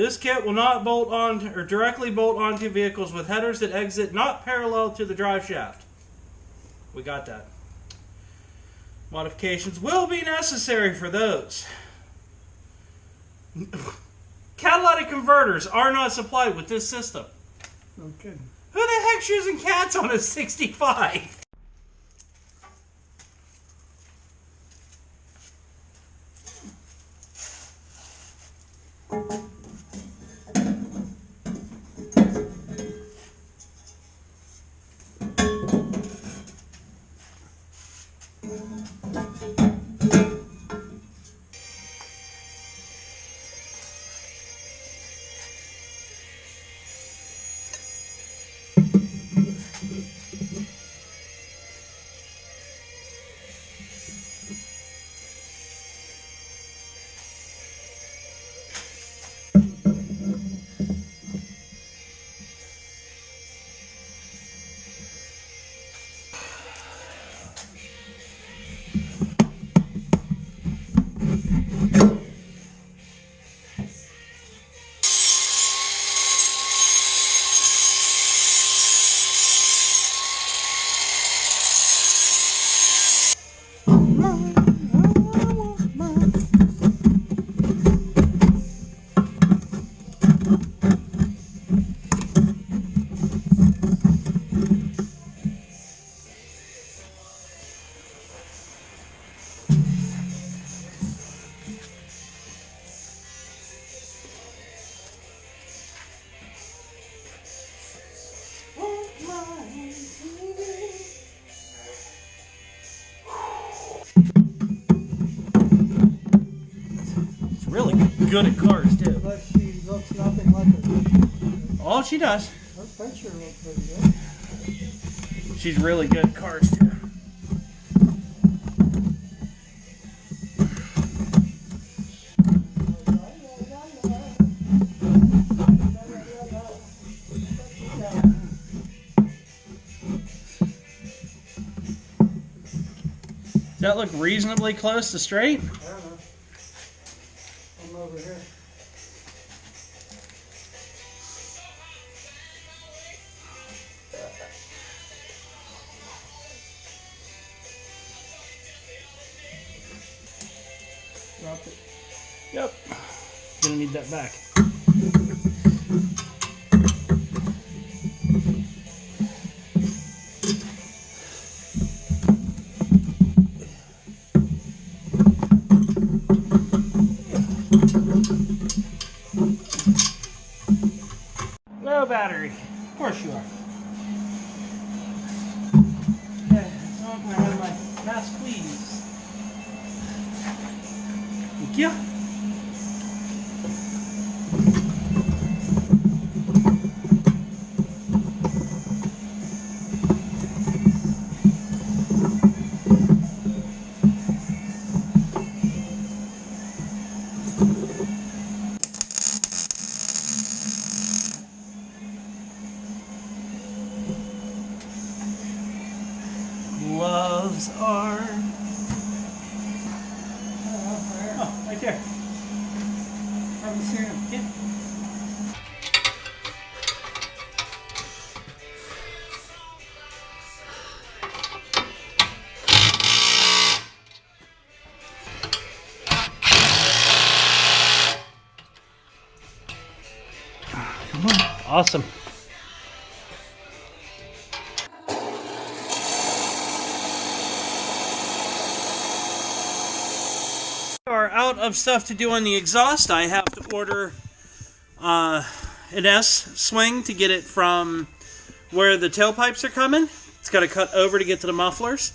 This kit will not bolt on or directly bolt onto vehicles with headers that exit not parallel to the drive shaft. We got that. Modifications will be necessary for those. Catalytic converters are not supplied with this system. Okay. Who the heck's using cats on a 65? Really good at cars, too. But she looks nothing like her. All she does. Her picture looks pretty good. She's really good at cars, too. Does that look reasonably close to straight? I don't know. I'm over here. Drop it. Yep. Gonna need that back. Low battery. Of course you are. Okay, so I'm gonna have my mask, please. Thank you. Gloves are... Oh, right there. Haven't seen him. Yeah. Come on. Awesome. Are out of stuff to do on the exhaust. I have to order an S swing to get it from where the tailpipes are coming. It's got to cut over to get to the mufflers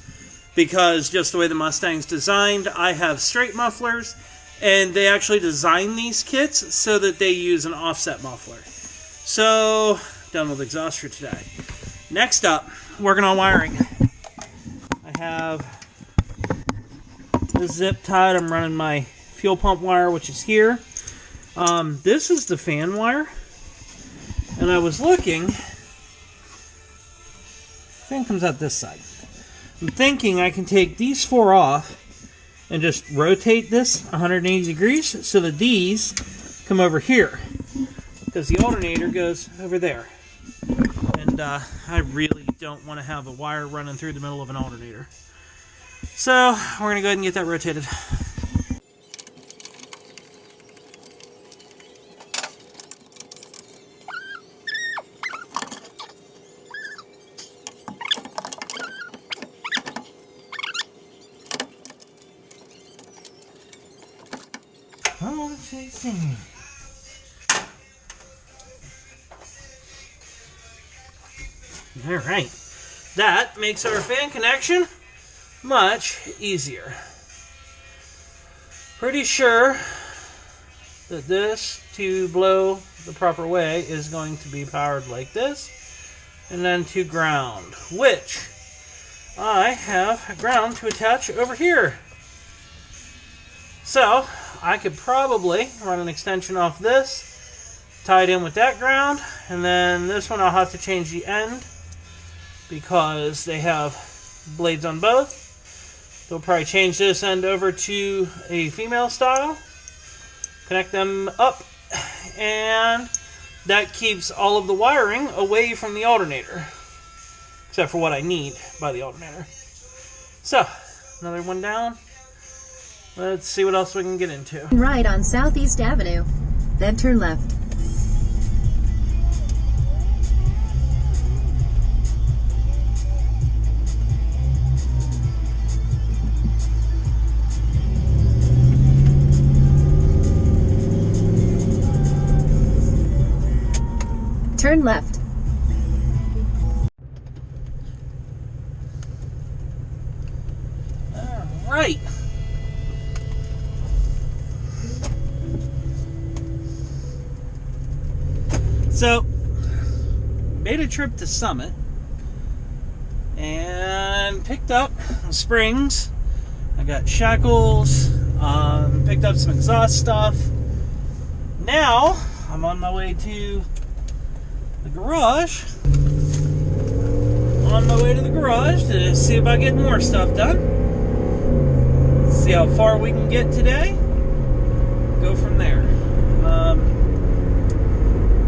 because just the way the Mustang's designed, I have straight mufflers, and they actually design these kits so that they use an offset muffler. So, done with exhaust for today. Next up, working on wiring. I have this zip tied. I'm running my fuel pump wire, which is here. This is the fan wire. And I was looking. Fan comes out this side. I'm thinking I can take these four off and just rotate this 180 degrees so that these come over here. because the alternator goes over there. And I really don't want to have a wire running through the middle of an alternator. So we're going to go ahead and get that rotated. Oh, chasing. Alright, that makes our fan connection much easier. Pretty sure that this, to blow the proper way, is going to be powered like this, and then to ground, which I have ground to attach over here. So, I could probably run an extension off this, tie it in with that ground, and then this one I'll have to change the end, because they have blades on both. They'll probably change this end over to a female style, connect them up, and that keeps all of the wiring away from the alternator, except for what I need by the alternator. So, another one down. Let's see what else we can get into. Right on Southeast Avenue, then turn left. Turn left. All right. So, made a trip to Summit and picked up springs. I got shackles, picked up some exhaust stuff. Now, I'm on my way to the garage. On my way to the garage to see if I get more stuff done. See how far we can get today. Go from there.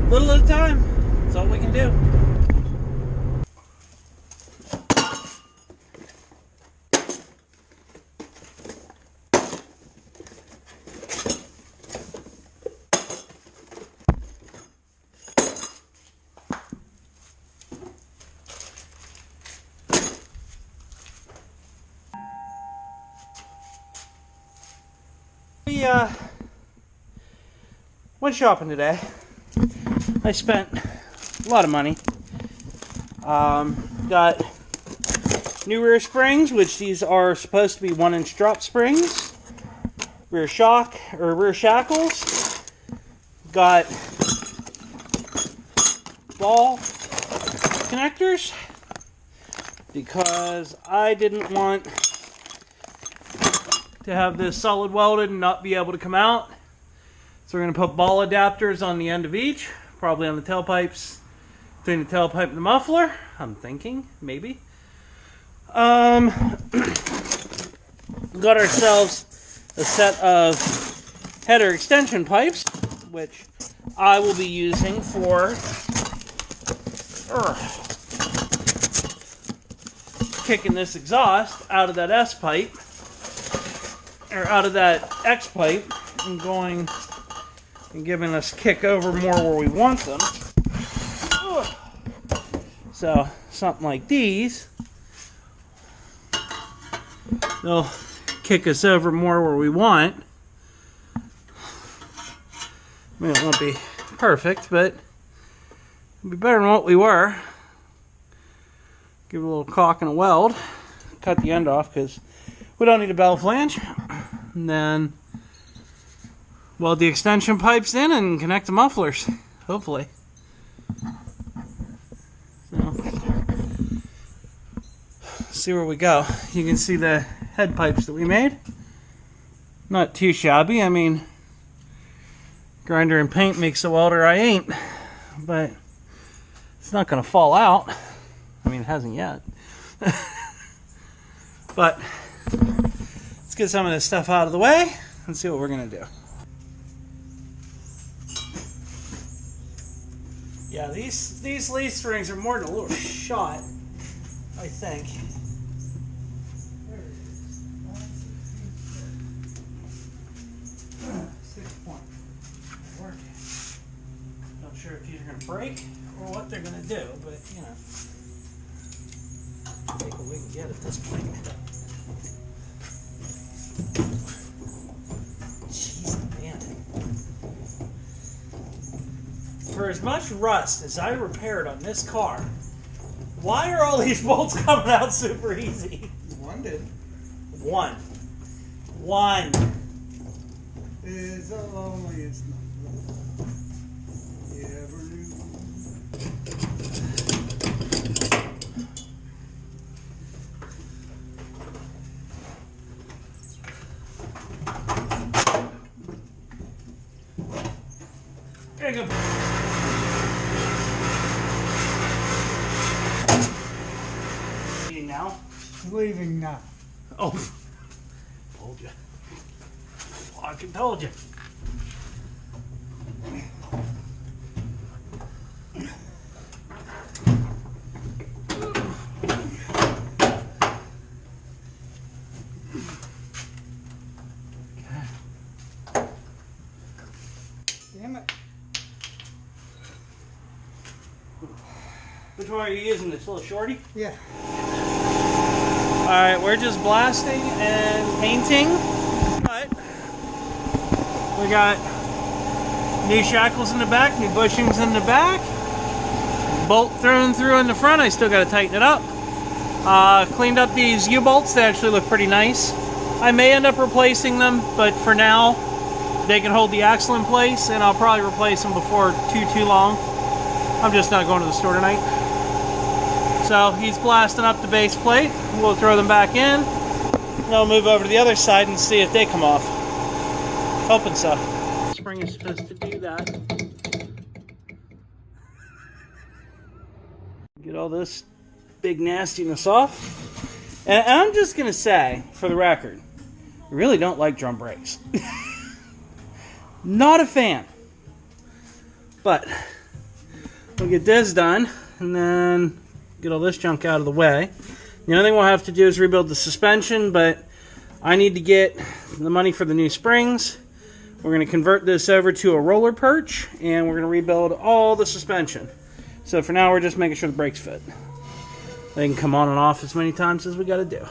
Little at a time. That's all we can do. We went shopping today. I spent a lot of money. Got new rear springs, which these are supposed to be 1-inch drop springs. Rear shackles. Got ball connectors because I didn't want to have this solid welded and not be able to come out. So we're going to put ball adapters on the end of each, probably on the tailpipes, between the tailpipe and the muffler, I'm thinking, maybe. Got ourselves a set of header extension pipes, which I will be using for kicking this exhaust out of that S pipe, or out of that X pipe, and going and giving us kick over more where we want them. So something like these, they'll kick us over more where we want. I mean, it won't be perfect, but it'll be better than what we were. Give it a little caulk and a weld. Cut the end off because we don't need a bell flange. And then weld the extension pipes in and connect the mufflers, hopefully. So, see where we go. You can see the head pipes that we made. Not too shabby. I mean, grinder and paint makes a welder I ain't. But it's not going to fall out. I mean, it hasn't yet. But let's get some of this stuff out of the way and see what we're going to do. Yeah, these leaf springs are more than a little shot, I think. There it is. 6 point. Working. Not sure if these are going to break or what they're going to do, but you know, take what we can get at this point. Jeez, man. For as much rust as I repaired on this car, why are all these bolts coming out super easy? One did. One. Is a loneliest number you ever knew. There you go. Now? Leaving now. Oh, told you. Fucking told you. Damn it. Which one are you using? This little shorty? Yeah. Alright, we're just blasting and painting. But we got new shackles in the back, new bushings in the back, bolt thrown through in the front. I still got to tighten it up. Cleaned up these U-bolts. They actually look pretty nice. I may end up replacing them, but for now they can hold the axle in place, and I'll probably replace them before too long. I'm just not going to the store tonight. So he's blasting up the base plate. We'll throw them back in. And I'll move over to the other side and see if they come off. Hoping so. Spring is supposed to do that. Get all this big nastiness off. And I'm just going to say, for the record, I really don't like drum brakes. Not a fan. But we'll get this done and then get all this junk out of the way. The only thing we'll have to do is rebuild the suspension, but I need to get the money for the new springs. We're going to convert this over to a roller perch, and we're going to rebuild all the suspension. So for now, we're just making sure the brakes fit. They can come on and off as many times as we got to do.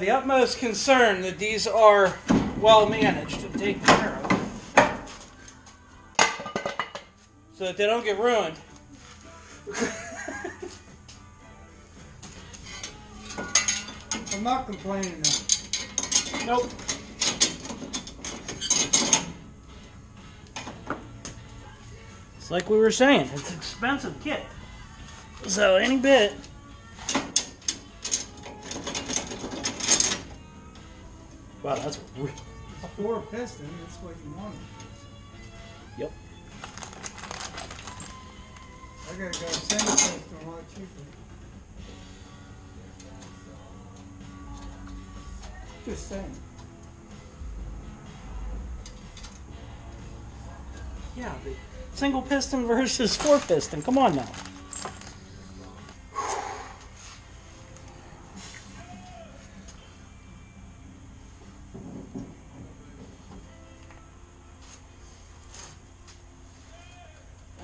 the utmost concern that these are well managed and taken care of, so that they don't get ruined. I'm not complaining though. Nope. It's like we were saying, it's an expensive kit. So any bit. Wow, that's weird. A 4 piston, that's what you want. Yep. I gotta go single piston, a lot cheaper. Just saying. Yeah, but single piston versus 4 piston. Come on now.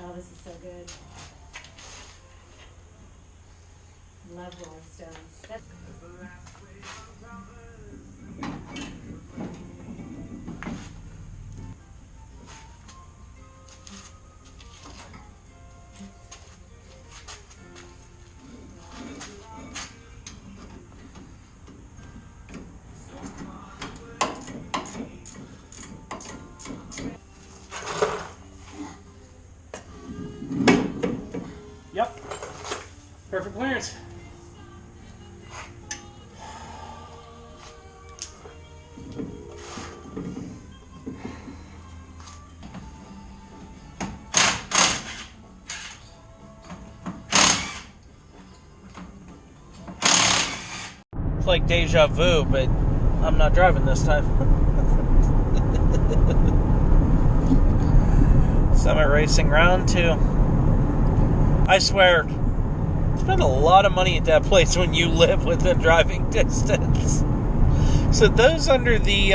Oh, this is so good. Love Rolling Stones. That's Yep. Perfect clearance. It's like deja vu, but I'm not driving this time. Summit Racing Round 2. I swear, spend a lot of money at that place when you live within driving distance. So those under the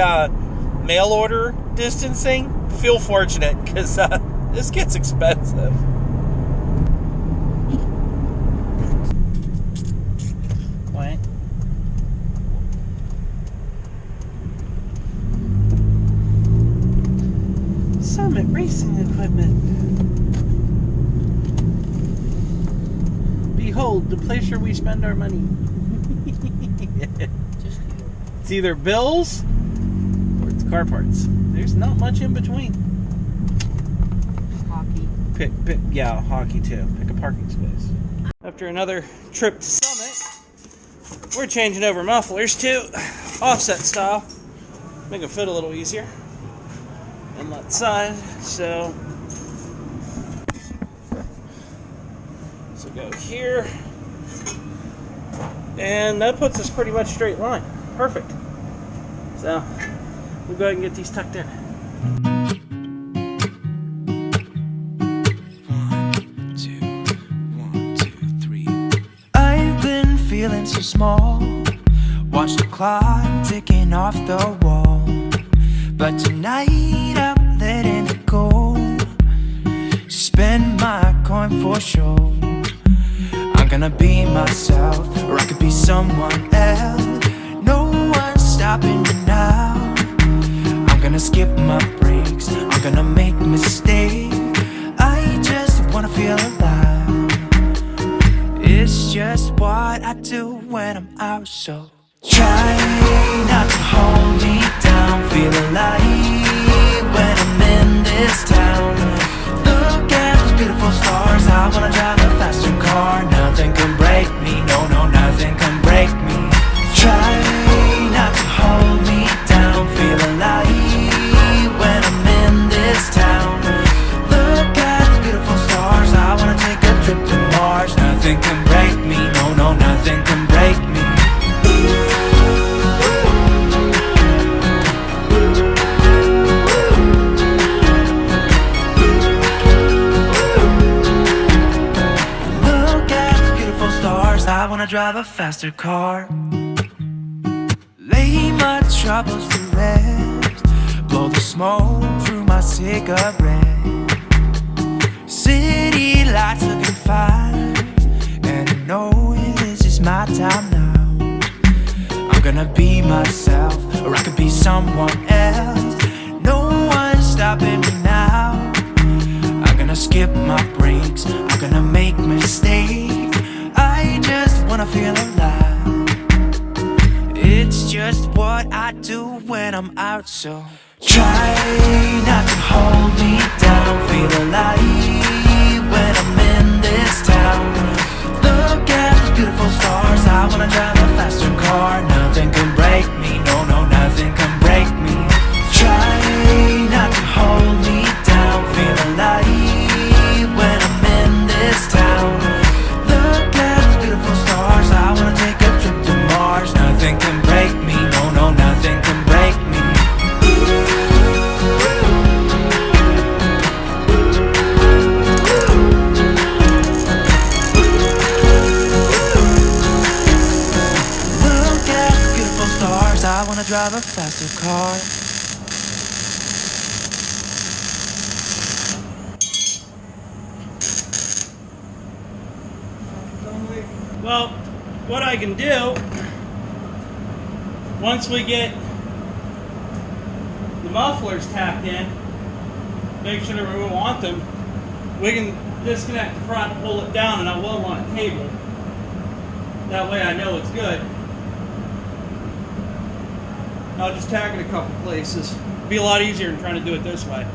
mail order distancing, feel fortunate, because this gets expensive. Wait. Summit Racing Equipment. Behold, the place where we spend our money. It's either bills or it's car parts. There's not much in between. hockey. Yeah, hockey too. Pick a parking space. After another trip to Summit, we're changing over mufflers to offset style. Make it fit a little easier. Inlet side, so go here, and that puts us pretty much straight line. Perfect. So we'll go ahead and get these tucked in. 1, 2, 1, 2, 3. I've been feeling so small. Watch the clock ticking off the wall. But tonight I'm letting it go. Spend my coin for sure. I'm gonna be myself, or I could be someone else. No one's stopping me now. I'm gonna skip my breaks, I'm gonna make mistakes. I just wanna feel alive. It's just what I do when I'm out, so try not to hold me down. Feel alive when I'm in this town. Look at those beautiful stars. I wanna drive a faster car. Nothing can break me, no, no, nothing can break me. Try not to hold me down. Feel alive when I'm in this town. Look at those beautiful stars. I wanna take a trip to Mars. Nothing can break me, no, no, nothing can break me. I wanna drive a faster car. Lay my troubles to rest. Blow the smoke through my cigarette. City lights looking fine, and I know this is my time now. I'm gonna be myself, or I could be someone else. No one's stopping me now. I'm gonna skip my breaks, I'm gonna make mistakes. I just wanna feel alive. It's just what I do when I'm out, so try not to hold me down. Feel alive when I'm in this town. Look at those beautiful stars. I wanna drive a faster car. Nothing can break me, no, no, nothing can break me. Try not to hold me down. Feel alive when I'm in this town. Look at those beautiful stars. I wanna take a trip to Mars. Nothing can break me, no, no, nothing can break me. Look at the beautiful stars. I wanna drive a faster car. Well, what I can do, once we get the mufflers tacked in, make sure that we want them, we can disconnect the front, pull it down, and I will on a cable. That way I know it's good. I'll just tack it a couple places. It'd be a lot easier than trying to do it this way,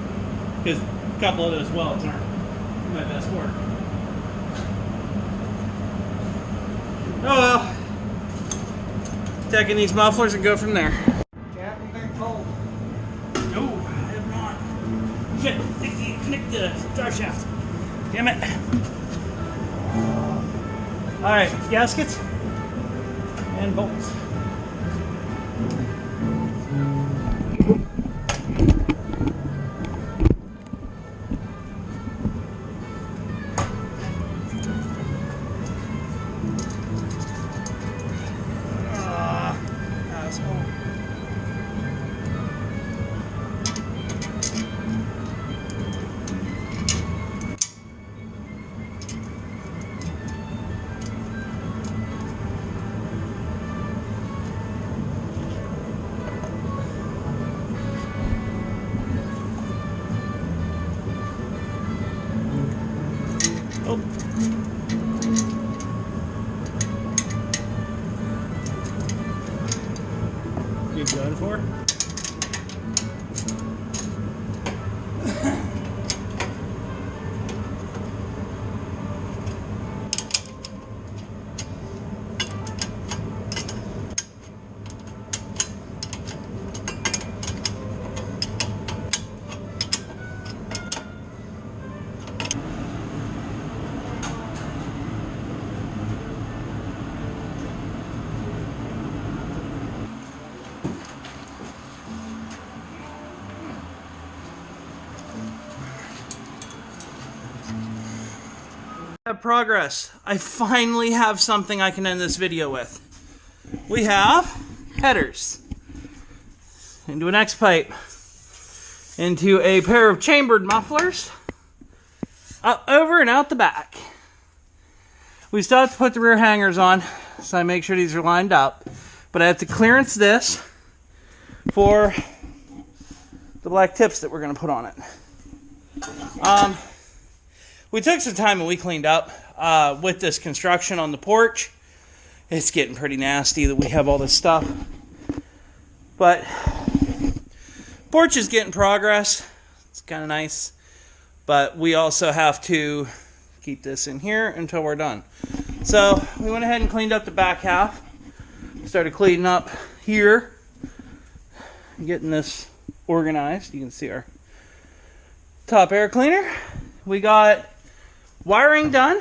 because a couple of those welds aren't my best work. Oh well. Tacking these mufflers and go from there. Captain been cold. No, I have not. Shit, connect the drive shaft. Damn it. Alright, gaskets and bolts. Oh. You going for? Progress. I finally have something I can end this video with. We have headers into an X pipe, into a pair of chambered mufflers, up over and out the back. We still have to put the rear hangers on, so I make sure these are lined up, but I have to clearance this for the black tips that we're going to put on it. We took some time and we cleaned up with this construction on the porch. It's getting pretty nasty that we have all this stuff. But porch is getting progress. It's kind of nice. But we also have to keep this in here until we're done. So we went ahead and cleaned up the back half. Started cleaning up here. Getting this organized. You can see our top air cleaner. We got wiring done.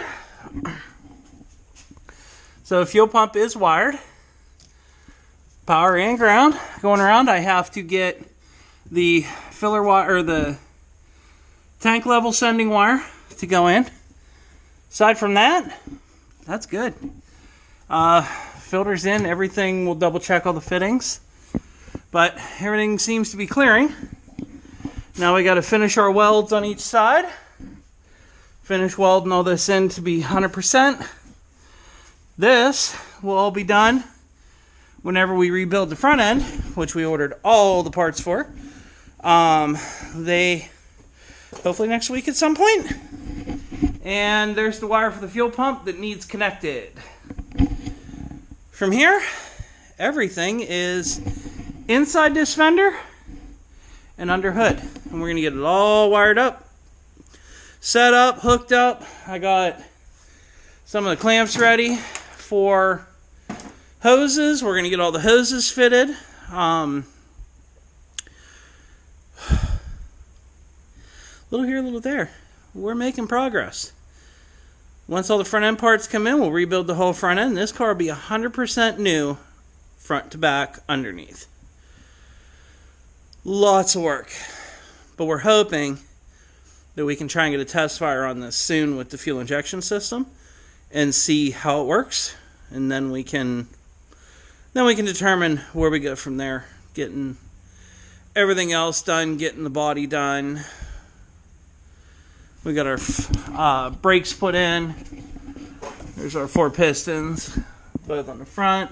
So fuel pump is wired. Power and ground. Going around, I have to get the filler wire, or the tank level sending wire to go in. Aside from that, that's good. Filters in, everything, we'll double check all the fittings. But everything seems to be clearing. Now we got to finish our welds on each side. Finish welding all this in to be 100%. This will all be done whenever we rebuild the front end, which we ordered all the parts for, they hopefully next week at some point. And there's the wire for the fuel pump that needs connected. From here, everything is inside this fender and under hood. And we're going to get it all wired up, set up, hooked up. I got some of the clamps ready for hoses. We're going to get all the hoses fitted. Little here, little there. We're making progress. Once all the front end parts come in, we'll rebuild the whole front end. This car will be 100% new, front to back, underneath. Lots of work. But we're hoping that we can try and get a test fire on this soon with the fuel injection system and see how it works. And then we can determine where we go from there. Getting everything else done, getting the body done. We got our brakes put in. There's our 4 pistons, both on the front,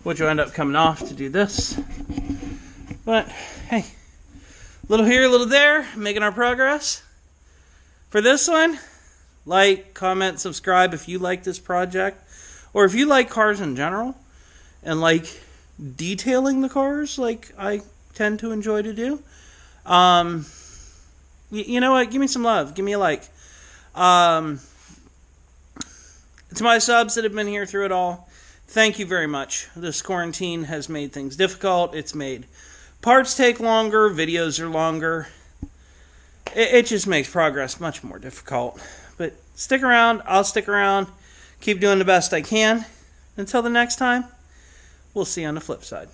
which will end up coming off to do this. But hey, little here, little there, making our progress. For this one, like, comment, subscribe if you like this project, or if you like cars in general and like detailing the cars like I tend to enjoy to do. You know what? Give me some love. Give me a like. To my subs that have been here through it all, thank you very much. This quarantine has made things difficult. It's made parts take longer. Videos are longer. It just makes progress much more difficult. But stick around. I'll stick around. Keep doing the best I can. Until the next time, we'll see you on the flip side.